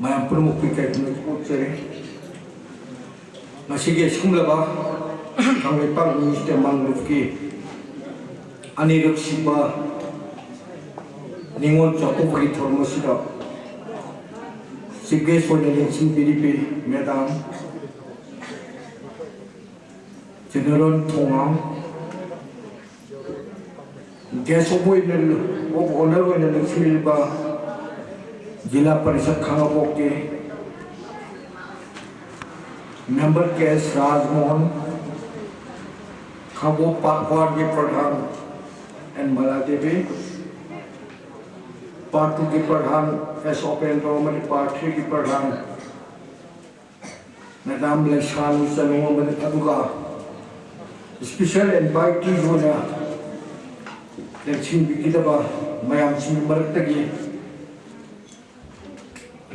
mayam purmuk pikai pun puteri. Masih ke sekolah bah, kami pak minister mangrove aniruk siba ningon cakap bagi thormosida. Sige soalnya sing PDP madam General Thongam Gesopo ini owner ini silba Jila Parishad Khangapok के member case Rajmohan खाबो part के प्रधान N मलादेवी part 2 के प्रधान S open Roman part 3 के प्रधान madam लेशानु Salom बने अदुगा special invitee होना लेकिन बिकिदबा मयाम Singh मरतगी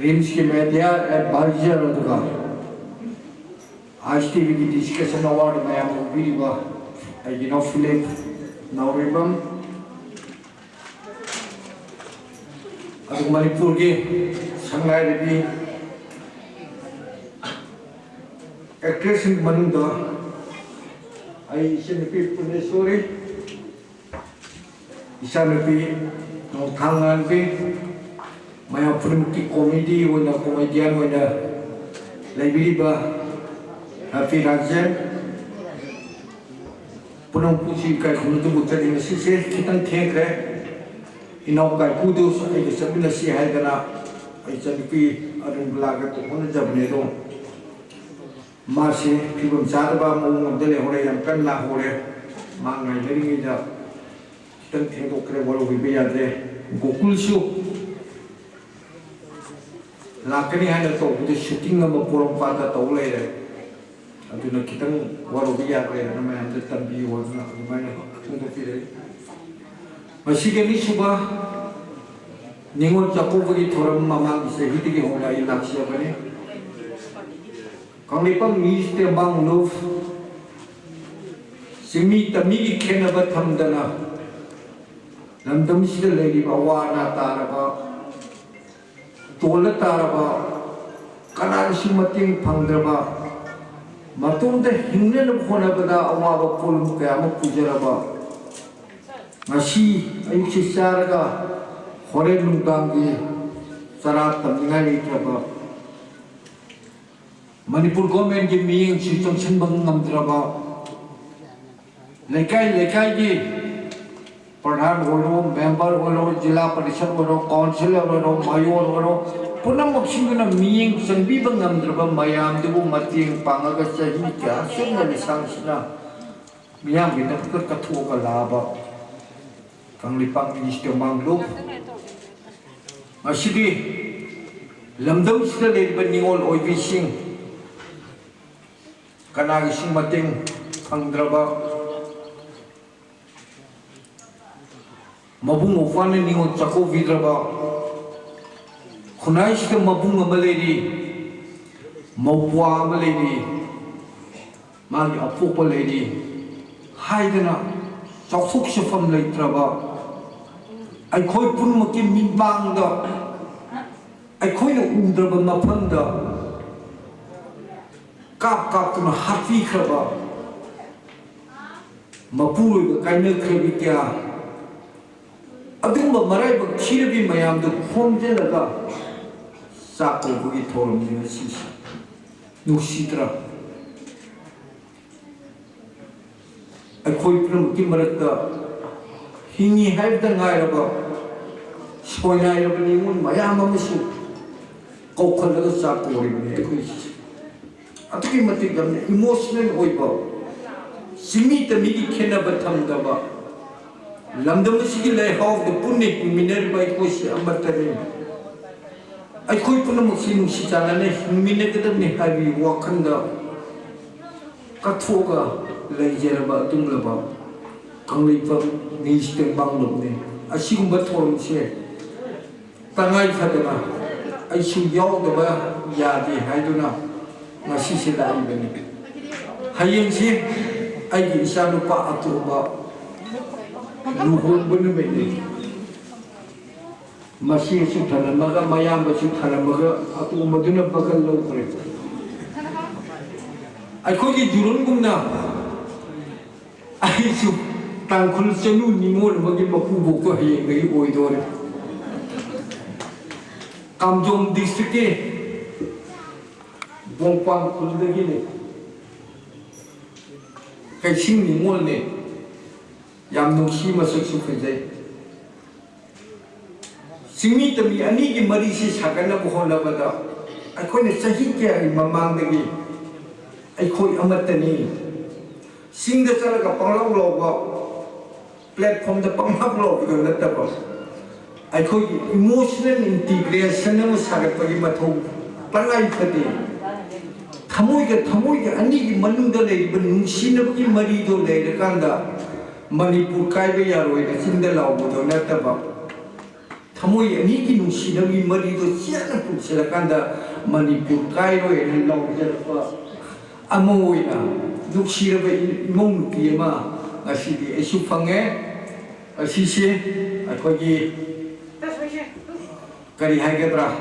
RIMS के media adviser अदुगा आज टीवी की डिस्कशन अवार्ड मयाम बिरिबा आइगिनो फिलिप नाउरिबम अदुग मणिपुर के संगाई रेबी एक्ट्रेस इन मनुंदा आई इशनपी पुनेश्वरी इशनपी नोथांगान पे मया पुरमुकी कॉमेडी वना कॉमेडियन वना लाइब्रेरीबा हैप्पी राजन पुनः पुसी का खुनतु बुतरी में सिसे कितन थेंक है इनाउ का कुदुस आई सबने सी है गना आई चनपी अरुण लागत तो होने जब ने दो मासे फिबम चादबा मोंग दले होरे यम कन्ना होरे मांगाई लेरिंगी जा कितन थेंक ओकरे बोलो बिबे यादे गोकुलसु लाकनी है तो बुदे शूटिंग में पोरम पाता तो ले रे अदुना कितन वारो बिया रे नमे हम तंबी होना माने तुंदो फिरे मसीगेनी सुबह निंगोन चाकोबगी थोरम मामांग से हितिगे होना ये लक्ष्य बने कांगलिपम मीस्ते बांगलोफ सिमी तमी की खेनबा थमदना लंदम सिद लेगी बावाना तारबा तोल तारबा कनारसी मतिंग फंगद्रबा मतुंग हिंगने होनबदा अवाबा pollen कयाम पुजरबा ngasi ayuk sisaraga hore lungtangi sarat tamngai traba Manipur government gi miyeng system senbang ngamdraba lekai gi pradhan holo member holo jila parishad holo councilor holo mayor holo punam maksingna miyeng sangbi bang ngamdraba mayam debu mating pangaga sahi kya sunna lisang sina miyam gina kathu ka laba Kanglipang Minister Mangrove Masidi Lamdam sila leban ningol oibising Kanagising mating Pangdraba Mabung ufana ningol Chako Vidraba Kunay sila mabung amaledi Mawwa amaledi Magi apuk paledi Haidana Sofuk sefam leitraba ai khoi pun maki minbang da ai khoi no umdraba mafam da kap tuna hafi khaba mapuri ga kaina khrebi kya adum ba marai ba khirbi mayam da khomje laga sako bugi thorum ni si nusitra अखोई प्रमुख की मरता हिंगी है दंगाई रबा सोनाई रबा निमुन मयाम अमसु कौखल लगा साकोरी बने अखोई अतुकी मति गमने इमोशनल होइबा सिमी तमी की खेना बथम दबा लमदम सिगी ले how the Punne मिनर by Kosi अमतरे अखोई प्रमुख सिनु सिचाने हिमिने कदमने हाबी वाखंदा कथोगा लेजरबा तुंगलबा कंगलिपम निस्ते बांगलोने असिगुंबा थोरमसे तंगाई फदना अइसु यावदबा यादे हाइदुना ngasi lai bani hayeng si ai gi isa lupa atuba luhun bunu bani Masih tanam maka mayam masih tanam maka aku maduna bakal lau kore. Aku di jurun gumna. Aisu tangkul senu nimol bagi baku buku hayang bagi oidore. Kamjong distrikte bongpang kuldagi ne. Kaising nimol ne. Yang nungsi masuk sukajai. Simi tami ani ki mari si sakana buhona bada aikoi ne sahi kya mamang dagi aikoi amatani singda chala ka panglau logo platform da panglau logo ga nataba aikoi emotional integration na sagat pagi mathau pangai phati thamoi ga ani ki manung da lei ban nungsi na bagi mari do lei kanda manipur kai be yaroi na singda lawo do nataba Thamoi ani ki nungsinagi marido siana pulselakanda Manipur kairo ene lawjarpa amoina nuksiraba imong nuki ama asidi esu phange asise akogi kari haigadra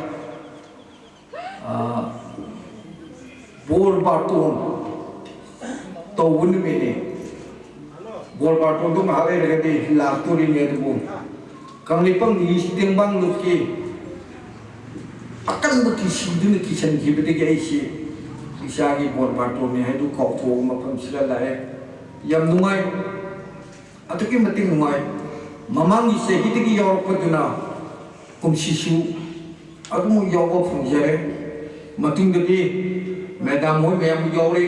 bol baton tawun mene bol baton dum hare regade lakturi ne du Kanglipang ni istimbang luki akan bagi sidun kisan hibde gaisi isagi bor bato ni haidu kau tu mapam sila lae yang numai atau ki mati numai mamang ise hiti ki yor paduna kum sisu aku mu yogo fungjare mating gadi madam hoy mayam yore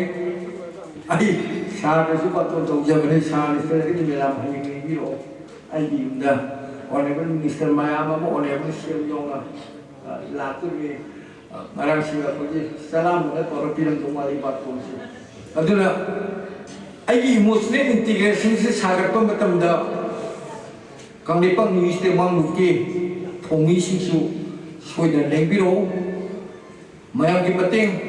ai sa su bato dong jabane sa ni sila ki melam hani ni biro ai di unda Honorable Minister Mayama mo honorable Sir yung lato ni marang siya ko di salam na toro pilang tumalipat po siya. Aduna ay Muslim integration sa sagat pa matamda kang lipang Minister Mamuki thongi sisu soy na lengbiro mayang gimating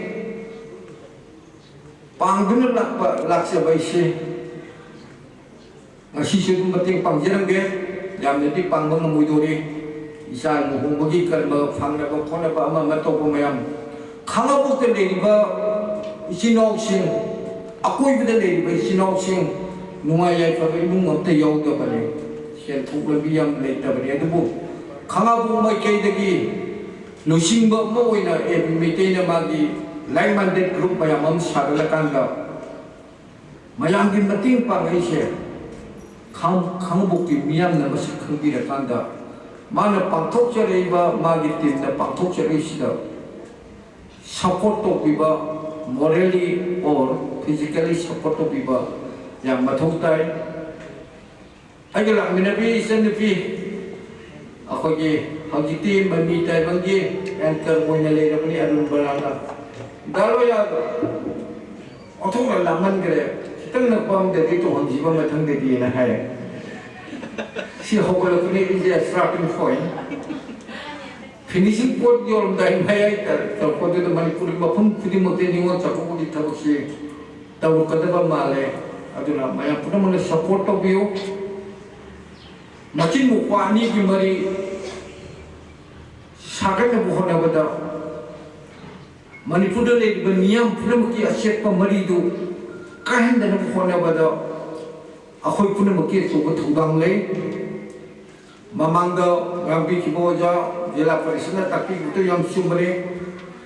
pangdun laksa bay siya sisu dumating pangjerang ge yang nanti panggung memuduri isa menghubungi kalau fangna ko kona ba ama mato ko mayam khanga bu te le ba isinok sing aku ibu te le ba isinok sing nungai ya pa ba imung ngte yau da ba le sen thuk le bi yam le ta ba le bu khanga bu mai ke de gi lusing ba mo ina e mi te na ma gi lai man de group ba yam am sa la kan da mayang gi mating pa ngai se 강복기 미얀나 것이 큰 길에 간다. 만약 방톡절에 이바 마기 때문에 방톡절에 있으다. 서포트 비바 morally or physically support biba yang mathuktai agala minabi sanfi akogi hagiti mami tai bangi anchor moina le rapni arun baranga dalo ya othong laman gre kitang na pam de to hanjiba mathang de di na hai si hokolo kuni is a starting point finishing point yor dai mai ta ko de manipur mafum khudi mote ningo chako di thabusi tawu kadaba male aduna maya puna mane support to view machin mu kwani ki mari sagana buhona bada manipur le niyam puna ki aset pa mari du kahen dana buhona bada akhoi puna ki so ko thudang le mamangda ngambi kiboja jela parisana tapi itu yang sumbre